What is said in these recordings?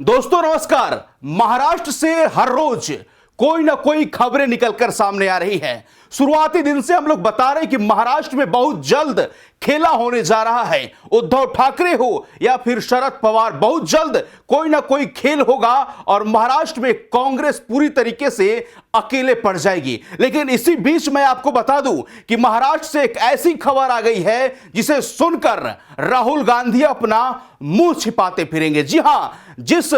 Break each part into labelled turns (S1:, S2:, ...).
S1: दोस्तों नमस्कार। महाराष्ट्र से हर रोज कोई ना कोई खबरें निकलकर सामने आ रही है। शुरुआती दिन से हम लोग बता रहे हैं कि महाराष्ट्र में बहुत जल्द खेला होने जा रहा है। उद्धव ठाकरे हो या फिर शरद पवार, बहुत जल्द कोई ना कोई खेल होगा और महाराष्ट्र में कांग्रेस पूरी तरीके से अकेले पड़ जाएगी। लेकिन इसी बीच मैं आपको बता दूं कि महाराष्ट्र से एक ऐसी खबर आ गई है जिसे सुनकर राहुल गांधी अपना मुंह छिपाते फिरेंगे। जी हां, जिस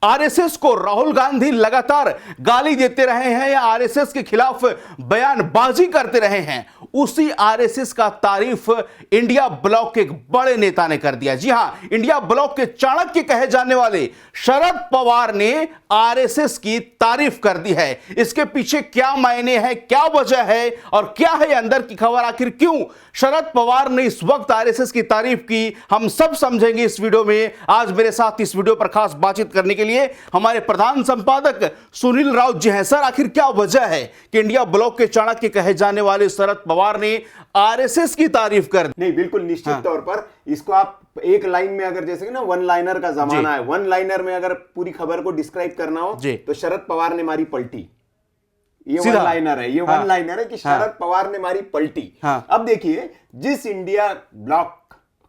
S1: आरएसएस को राहुल गांधी लगातार गाली देते रहे हैं या आरएसएस के खिलाफ बयानबाजी करते रहे हैं, उसी आरएसएस का तारीफ इंडिया ब्लॉक के एक बड़े नेता ने कर दिया। जी हां, इंडिया ब्लॉक के चाणक्य कहे जाने वाले शरद पवार ने आरएसएस की तारीफ कर दी है। इसके पीछे क्या मायने हैं, क्या वजह है और क्या है अंदर की खबर, आखिर क्यों शरद पवार ने इस वक्त आरएसएस की तारीफ की, हम सब समझेंगे इस वीडियो में। आज मेरे साथ इस वीडियो पर खास बातचीत करने के लिए हमारे प्रधान संपादक सुनील राउत जी हैं। सर, आखिर क्या वजह है कि इंडिया ब्लॉक के चाणक्य कहे जाने वाले शरद पवार ने आरएसएस की तारीफ कर दी?
S2: नहीं, बिल्कुल निश्चित तौर पर इसको आप एक लाइन में, अगर जैसे कि ना वन लाइनर का जमाना है, वन लाइनर में अगर पूरी खबर को डिस्क्राइब करना हो तो शरद पवार ने मारी पलटी, ये वन लाइनर है। ये वन लाइनर है कि शरद पवार ने मारी पलटी। अब देखिए, जिस इंडिया ब्लॉक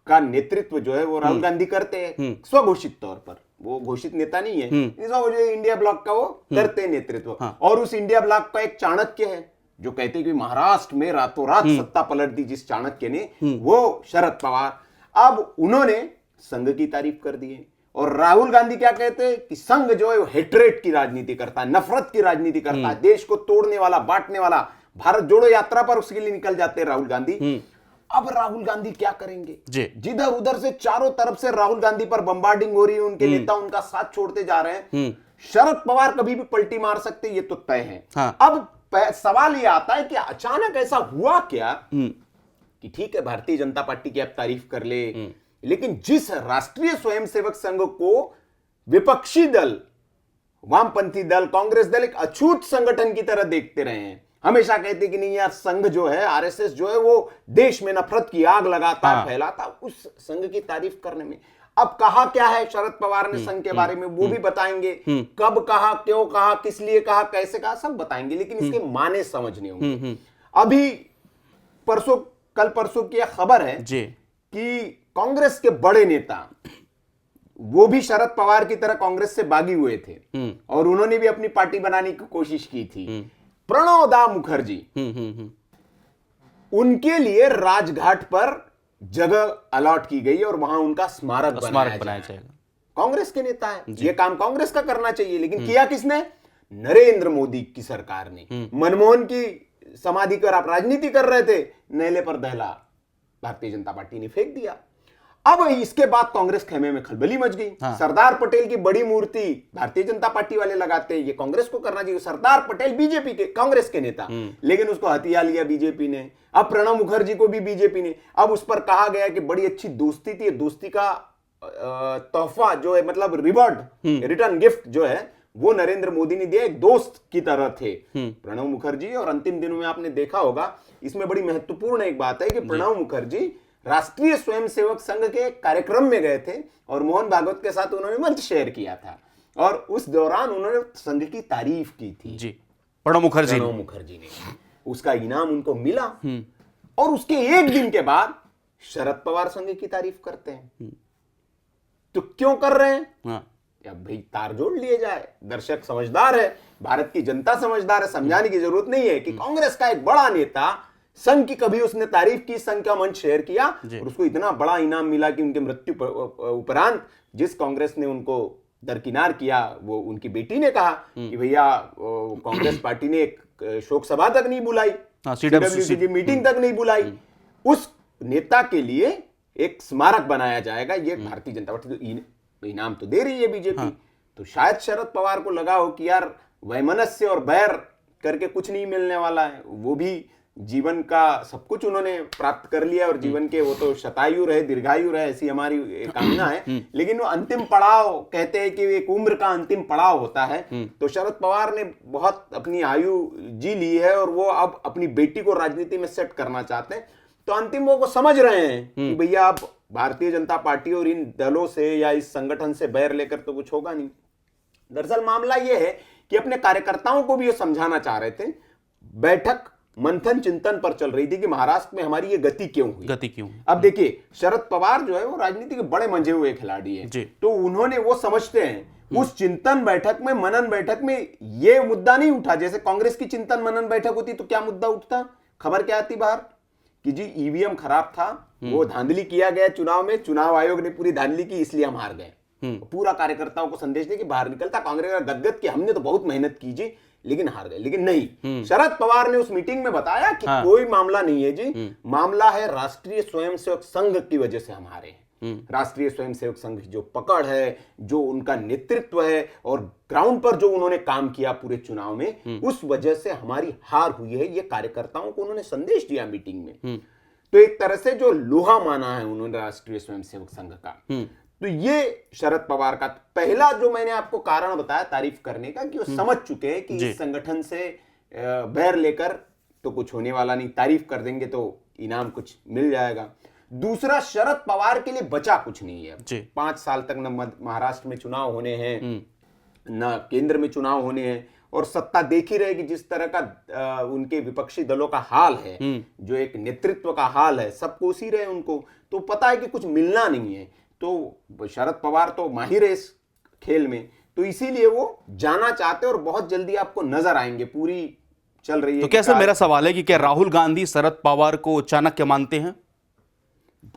S2: का नेतृत्व जो है वो राहुल गांधी करते हैं स्वघोषित तौर पर, वो घोषित नेता नहीं है, इस वजह इंडिया ब्लॉक का वो करते हैं नेतृत्व। और उस इंडिया ब्लॉक का एक चाणक्य है जो कहते हैं कि महाराष्ट्र में रातों रात सत्ता पलट दी जिस चाणक्य ने, वो शरद पवार। अब उन्होंने संघ की तारीफ कर दी है और राहुल गांधी क्या कहते हैं कि संघ जो है वो हेट्रेट की राजनीति करता है, नफरत की राजनीति करता है, देश को तोड़ने वाला, बांटने वाला। भारत जोड़ो यात्रा पर उसके लिए निकल जाते हैं राहुल गांधी। अब राहुल गांधी क्या करेंगे? जिधर उधर से चारों तरफ से राहुल गांधी पर बम्बार्डिंग हो रही है, उनके नेता उनका साथ छोड़ते जा रहे हैं। शरद पवार कभी भी पलटी मार सकते, ये तो तय है। अब सवाल ये आता है कि अचानक ऐसा हुआ क्या कि ठीक है, भारतीय जनता पार्टी की आप तारीफ कर ले, लेकिन जिस राष्ट्रीय स्वयंसेवक संघ को विपक्षी दल, वामपंथी दल, कांग्रेस दल एक अछूत संगठन की तरह देखते रहे हैं, हमेशा कहते कि नहीं यार, संघ जो है, आरएसएस जो है, वो देश में नफरत की आग लगाता, फैलाता, उस संघ की तारीफ करने में अब कहा क्या है शरद पवार ने संघ के बारे में, वो भी बताएंगे। कब कहा, क्यों कहा, किस लिए कहा, कैसे कहा, सब बताएंगे, लेकिन इसके माने समझने होंगे। अभी कल परसों की खबर है कि कांग्रेस के बड़े नेता, वो भी शरद पवार की तरह कांग्रेस से बागी हुए थे और उन्होंने भी अपनी पार्टी बनाने की कोशिश की थी, प्रणव दा मुखर्जी, उनके लिए राजघाट पर जगह अलॉट की गई और वहां उनका स्मारक बनाया जाएगा। कांग्रेस के नेता है, ये काम कांग्रेस का करना चाहिए, लेकिन किया किसने? नरेंद्र मोदी की सरकार ने। मनमोहन की समाधि पर आप राजनीति कर रहे थे, नेले पर दहला भारतीय जनता पार्टी ने फेंक दिया। अब इसके बाद कांग्रेस खेमे में खलबली मच गई। सरदार पटेल की बड़ी मूर्ति भारतीय जनता पार्टी वाले लगाते हैं, ये कांग्रेस को करना चाहिए। सरदार पटेल बीजेपी के, कांग्रेस के नेता, लेकिन उसको हथिया लिया बीजेपी ने। अब प्रणब मुखर्जी को भी बीजेपी ने, अब उस पर कहा गया कि बड़ी अच्छी दोस्ती थी, दोस्ती का तोहफा जो है, मतलब रिवॉर्ड, रिटर्न गिफ्ट जो है, वो नरेंद्र मोदी ने दिया, एक दोस्त की तरह थे प्रणब मुखर्जी। और अंतिम दिनों में आपने देखा होगा, इसमें बड़ी महत्वपूर्ण एक बात है कि प्रणब मुखर्जी राष्ट्रीय स्वयंसेवक संघ के कार्यक्रम में गए थे और मोहन भागवत के साथ उन्होंने मंच शेयर किया था और उस दौरान उन्होंने संघ की तारीफ की थी जी, प्रणब मुखर्जी ने। उसका इनाम उनको मिला और उसके एक दिन के बाद शरद पवार संघ की तारीफ करते हैं। तो क्यों कर रहे हैं? अब भाई तार जोड़ लिए जाए, दर्शक समझदार है, भारत की जनता समझदार है, समझाने की जरूरत नहीं है कि कांग्रेस का एक बड़ा नेता, संघ की कभी उसने तारीफ की, संघ का मंच शेयर किया और उसको इतना बड़ा इनाम मिला कि उनके मृत्यु उपरांत जिस कांग्रेस ने उनको दरकिनार किया, वो उनकी बेटी ने कहा कि भैया कांग्रेस पार्टी ने एक शोक सभा तक नहीं बुलाई, सीडब्ल्यूसी की मीटिंग तक नहीं बुलाई, उस नेता के लिए एक स्मारक बनाया जाएगा। ये भारतीय जनता पार्टी तो इनाम तो दे रही है बीजेपी। तो शायद शरद पवार को लगा हो कि यार वैमनस्य और बैर करके कुछ नहीं मिलने वाला है, वो भी जीवन का सब कुछ उन्होंने प्राप्त कर लिया और जीवन के, वो तो शतायु रहे, दीर्घायु रहे, ऐसी हमारी कामना है, लेकिन वो अंतिम पड़ाव, कहते हैं कि एक उम्र का अंतिम पड़ाव होता है। तो शरद पवार ने बहुत अपनी आयु जी ली है और वो अब अपनी बेटी को राजनीति में सेट करना चाहते हैं। तो अंतिम वो समझ रहे हैं कि भैया अब भारतीय जनता पार्टी और इन दलों से या इस संगठन से बैर लेकर तो कुछ होगा नहीं। दरअसल मामला यह है कि अपने कार्यकर्ताओं को भी ये समझाना चाह रहे थे। बैठक मंथन चिंतन पर चल रही थी कि महाराष्ट्र में हमारी ये गति क्यों हुई। अब देखिए, शरद पवार जो है वो राजनीति के बड़े मंझे हुए खिलाड़ी है, तो उन्होंने, वो समझते हैं उस चिंतन बैठक में, मनन बैठक में ये मुद्दा नहीं उठा। जैसे कांग्रेस की चिंतन मनन बैठक होती तो क्या मुद्दा उठता, खबर क्या आती बाहर कि जी ईवीएम खराब था, वो धांधली किया गया चुनाव में, चुनाव आयोग ने पूरी धांधली की इसलिए हम हार गए। पूरा कार्यकर्ताओं को संदेश दे कि बाहर निकलता कांग्रेस का गदगद कि हमने तो बहुत मेहनत की जी लेकिन हार गए। लेकिन नहीं, शरद पवार ने उस मीटिंग में बताया कि कोई मामला नहीं है जी, मामला है राष्ट्रीय स्वयंसेवक संघ की वजह से हम हारे हैं। राष्ट्रीय स्वयंसेवक संघ की जो पकड़ है, जो उनका नेतृत्व है और ग्राउंड पर जो उन्होंने काम किया पूरे चुनाव में, उस वजह से हमारी हार हुई है। ये कार्यकर्ताओं को उन्होंने संदेश दिया मीटिंग में। तो एक तरह से जो लोहा माना है उन्होंने राष्ट्रीय स्वयंसेवक संघ का, तो ये शरद पवार का पहला जो मैंने आपको कारण बताया तारीफ करने का कि वो समझ चुके हैं कि इस संगठन से बैर लेकर तो कुछ होने वाला नहीं, तारीफ कर देंगे तो इनाम कुछ मिल जाएगा। दूसरा, शरद पवार के लिए बचा कुछ नहीं है। 5 साल तक न महाराष्ट्र में चुनाव होने हैं, न केंद्र में चुनाव होने हैं, और सत्ता देखी रहेगी जिस तरह का उनके विपक्षी दलों का हाल है, जो एक नेतृत्व का हाल है, सब कोस ही रहे उनको, तो पता है कि कुछ मिलना नहीं है। तो शरद पवार तो माहिर है इस खेल में, तो इसीलिए वो जाना चाहते हैं और बहुत जल्दी आपको नजर आएंगे। पूरी चल रही है।
S1: तो कैसे, मेरा सवाल है कि क्या राहुल गांधी शरद पवार को चाणक्य मानते हैं?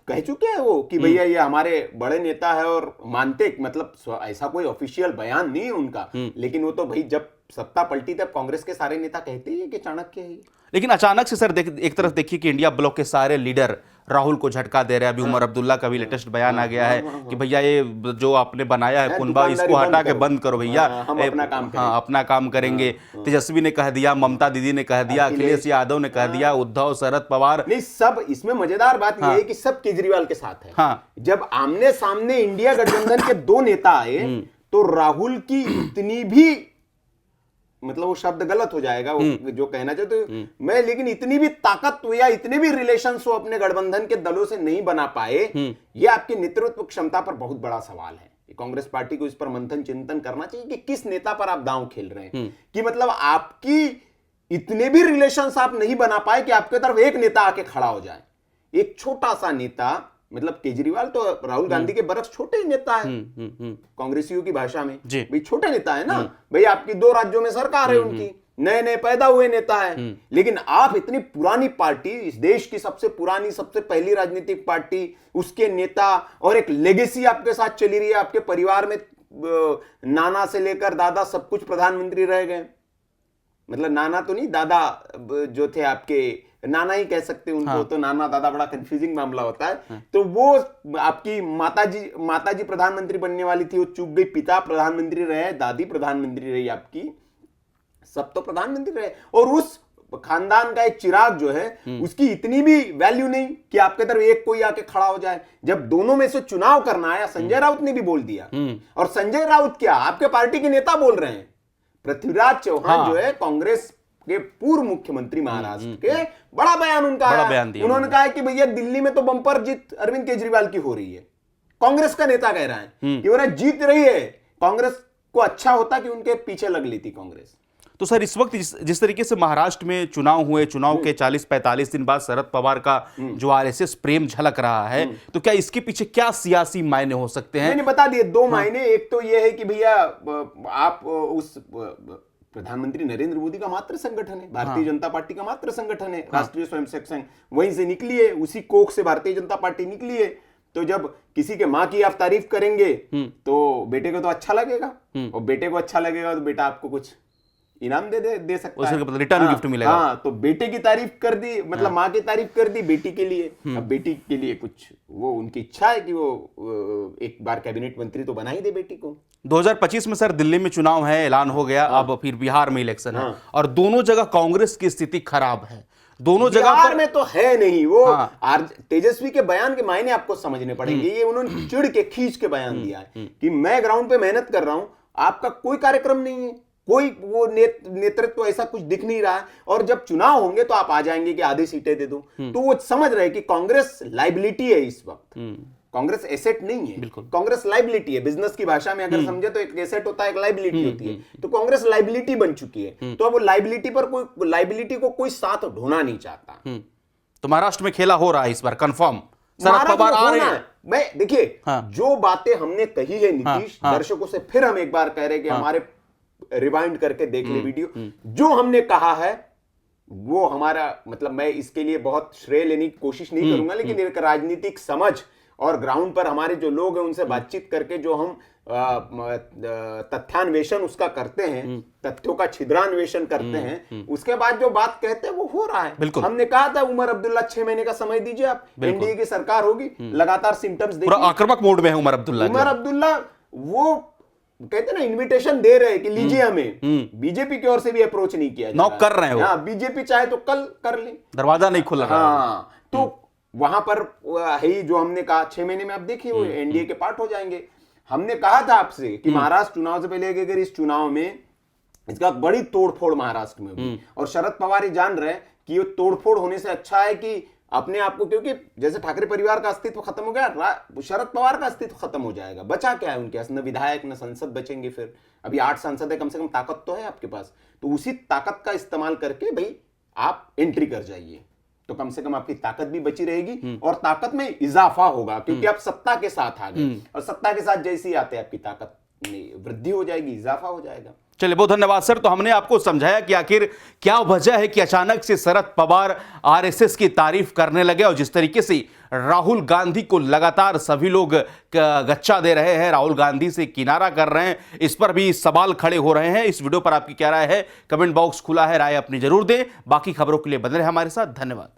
S2: कह चुके हैं वो कि भैया ये हमारे बड़े नेता है, और मानते, मतलब ऐसा कोई ऑफिशियल बयान नहीं है उनका, लेकिन वो तो भाई जब सत्ता पलटी तब कांग्रेस के सारे नेता कहते हैं कि चाणक्य है।
S1: लेकिन अचानक से सर एक तरफ देखिए कि इंडिया ब्लॉक के सारे लीडर राहुल को झटका दे रहे हैं। अभी उमर अब्दुल्ला का भी लेटेस्ट बयान आ गया है कि भैया ये जो आपने बनाया है कुनबा, इसको हटा के बंद करो भैया,
S2: हम अपना काम करेंगे।
S1: हाँ, अपना काम करेंगे। तेजस्वी ने कह दिया, ममता दीदी ने कह दिया, अखिलेश यादव ने कह दिया, उद्धव, शरद पवार,
S2: नहीं सब। इसमें मजेदार बात यह है कि सब केजरीवाल के साथ है। जब आमने सामने इंडिया गठबंधन के 2 नेता आए तो राहुल की इतनी भी, मतलब वो शब्द गलत हो जाएगा वो जो कहना चाहते मैं, लेकिन इतनी भी ताकत या इतने भी रिलेशन वो अपने गठबंधन के दलों से नहीं बना पाए। ये आपकी नेतृत्व क्षमता पर बहुत बड़ा सवाल है। कांग्रेस पार्टी को इस पर मंथन चिंतन करना चाहिए कि किस नेता पर आप दांव खेल रहे हैं, कि मतलब आपकी इतने भी रिलेशन आप नहीं बना पाए कि आपके तरफ एक नेता आके खड़ा हो जाए। एक छोटा सा नेता, मतलब केजरीवाल तो राहुल गांधी के बरस छोटे ही नेता है कांग्रेसियों की भाषा में, भाई छोटे नेता है ना भाई, आपकी 2 राज्यों में सरकार है उनकी, नए नए पैदा हुए नेता है। लेकिन आप इतनी पुरानी पार्टी, इस देश की सबसे पुरानी, सबसे पहली राजनीतिक पार्टी, उसके नेता, और एक लेगेसी आपके साथ चली रही है, आपके परिवार में नाना से लेकर दादा सब कुछ प्रधानमंत्री रह गए। मतलब नाना तो नहीं, दादा जो थे आपके, नाना ही कह सकते हैं उनको, तो नाना दादा बड़ा कंफ्यूजिंग मामला होता है। तो वो आपकी माताजी प्रधानमंत्री बनने वाली थी, वो चूक गई, पिता प्रधानमंत्री रहे, दादी प्रधानमंत्री रही आपकी, सब तो प्रधानमंत्री रहे, और उस खानदान का एक चिराग जो है उसकी इतनी भी वैल्यू नहीं कि आपके तरफ एक कोई आके खड़ा हो जाए। जब दोनों में से चुनाव करना आया, संजय राउत ने भी बोल दिया, और संजय राउत क्या आपके पार्टी के नेता बोल रहे हैं, पृथ्वीराज चौहान जो है कांग्रेस के पूर्व मुख्यमंत्री महाराष्ट्र के, बड़ा बयान उनका आया। उन्होंने कहा है कि भैया दिल्ली में तो बंपर जीत अरविंद केजरीवाल की हो रही है। कांग्रेस का नेता कह रहा है कि वो जीत रही है, कांग्रेस को अच्छा होता कि उनके पीछे लग लेती कांग्रेस।
S1: तो सर इस वक्त जिस तरीके से महाराष्ट्र में चुनाव हुए, चुनाव के 40-45 दिन बाद शरद पवार का जो आरएसएस प्रेम झलक रहा है, तो क्या इसके पीछे क्या सियासी मायने हो सकते हैं?
S2: मैंने बता दिए 2 मायने। एक तो यह है कि भैया आप उस प्रधानमंत्री नरेंद्र मोदी का मात्र संगठन है, भारतीय जनता पार्टी का मात्र संगठन है, राष्ट्रीय स्वयंसेवक संघ वहीं से निकली है, उसी कोख से भारतीय जनता पार्टी निकली है। तो जब किसी के माँ की आप तारीफ करेंगे तो बेटे को तो अच्छा लगेगा, और बेटे को अच्छा लगेगा तो बेटा आपको कुछ इनाम दे सकता है,
S1: रिटर्न गिफ्ट मिलेगा।
S2: हाँ, तो बेटे की तारीफ कर दी, मतलब माँ की तारीफ कर दी बेटी के लिए। अब बेटी के लिए कुछ वो उनकी इच्छा है कि वो एक बार कैबिनेट मंत्री तो बना ही दे बेटी को।
S1: 2025 में सर दिल्ली में चुनाव है, ऐलान हो गया, अब फिर बिहार में इलेक्शन है, और दोनों जगह कांग्रेस की स्थिति खराब है। दोनों जगह पर
S2: में तो है नहीं वो। तेजस्वी के बयान के मायने आपको समझने पड़ेंगे। ये उन्होंने चिढ़ के खींच के बयान दिया है कि मैं ग्राउंड पे मेहनत कर रहा हूं, आपका कोई कार्यक्रम नहीं है, कोई वो नेतृत्व ऐसा कुछ दिख नहीं रहा है, और जब चुनाव होंगे तो आप आ जाएंगे कि आधी सीटें दे दो। तो वो समझ रहे कि कांग्रेस लाइबिलिटी है इस वक्त, कांग्रेस एसेट नहीं है,
S1: बिल्कुल।
S2: कांग्रेस लाइबिलिटी है। बिजनेस की भाषा में अगर समझे तो एक एसेट होता है, एक लाइबिलिटी होती है। तो कांग्रेस लाइबिलिटी बन चुकी है, तो अब वो लाइबिलिटी को कोई साथ ढोना नहीं चाहता।
S1: तो महाराष्ट्र में खेला हो रहा है इस बार कंफर्म, शरद
S2: महाराष्ट्र
S1: पवार
S2: में
S1: आ रहे
S2: होना
S1: हैं।
S2: है। मैं देखिए,
S1: हाँ।
S2: जो बातें हमने कही है नीतीश,
S1: हाँ।
S2: दर्शकों से फिर हम एक बार कह रहे हैं कि हमारे रिवाइंड करके देख ले वीडियो। जो हमने कहा है वो हमारा, मतलब मैं इसके लिए बहुत श्रेय लेने की कोशिश नहीं करूंगा, लेकिन एक राजनीतिक समझ और ग्राउंड पर हमारे जो लोग हैं उनसे बातचीत करके जो हम तथ्यान्वेषण उसका करते हैं, तथ्यों का छिद्रान्वेषण करते हैं, उसके बाद जो बात कहते हैं वो हो रहा है।
S1: बिल्कुल।
S2: हमने कहा था उमर अब्दुल्ला 6 महीने का समय दीजिए, आप एनडीए की सरकार होगी, लगातार सिम्टम्स
S1: पूरा
S2: देखिए।
S1: आक्रामक मोड में है उमर अब्दुल्ला।
S2: उमर अब्दुल्ला वो कहते हैं ना, इनविटेशन दे रहे हैं कि लीजिए हमें, बीजेपी की ओर से भी अप्रोच नहीं किया जा
S1: नॉक
S2: रहा।
S1: कर रहे हैं वो।
S2: हाँ, बीजेपी चाहे तो कल कर ले,
S1: दरवाजा नहीं खुल रहा है।
S2: हाँ, तो वहां पर है ही जो हमने कहा 6 महीने में आप देखिए वो एनडीए के पार्ट हो जाएंगे। हमने कहा था आपसे कि महाराष्ट्र चुनाव से पहले अगर इस चुनाव में इसका बड़ी तोड़फोड़ महाराष्ट्र में हुई, और शरद पवार ये जान रहे हैं कि ये तोड़फोड़ होने से अच्छा है कि अपने आप को, क्योंकि जैसे ठाकरे परिवार का अस्तित्व खत्म हो गया, शरद पवार का अस्तित्व खत्म हो जाएगा। बचा क्या है उनके पास? न विधायक न संसद बचेंगे। फिर अभी 8 सांसद है, कम से कम ताकत तो है आपके पास, तो उसी ताकत का इस्तेमाल करके भाई आप एंट्री कर जाइए, तो कम से कम आपकी ताकत भी बची रहेगी और ताकत में इजाफा होगा, क्योंकि आप सत्ता के साथ आ गए, और सत्ता के साथ जैसे ही आते हैं आपकी ताकत में वृद्धि हो जाएगी, इजाफा हो जाएगा।
S1: चलिए, बहुत धन्यवाद सर। तो हमने आपको समझाया कि आखिर क्या वजह है कि अचानक से शरद पवार आरएसएस की तारीफ करने लगे, और जिस तरीके से राहुल गांधी को लगातार सभी लोग गच्चा दे रहे हैं, राहुल गांधी से किनारा कर रहे हैं, इस पर भी सवाल खड़े हो रहे हैं। इस वीडियो पर आपकी क्या राय है? कमेंट बॉक्स खुला है, राय अपनी जरूर दें। बाकी खबरों के लिए बने रहे हमारे साथ। धन्यवाद।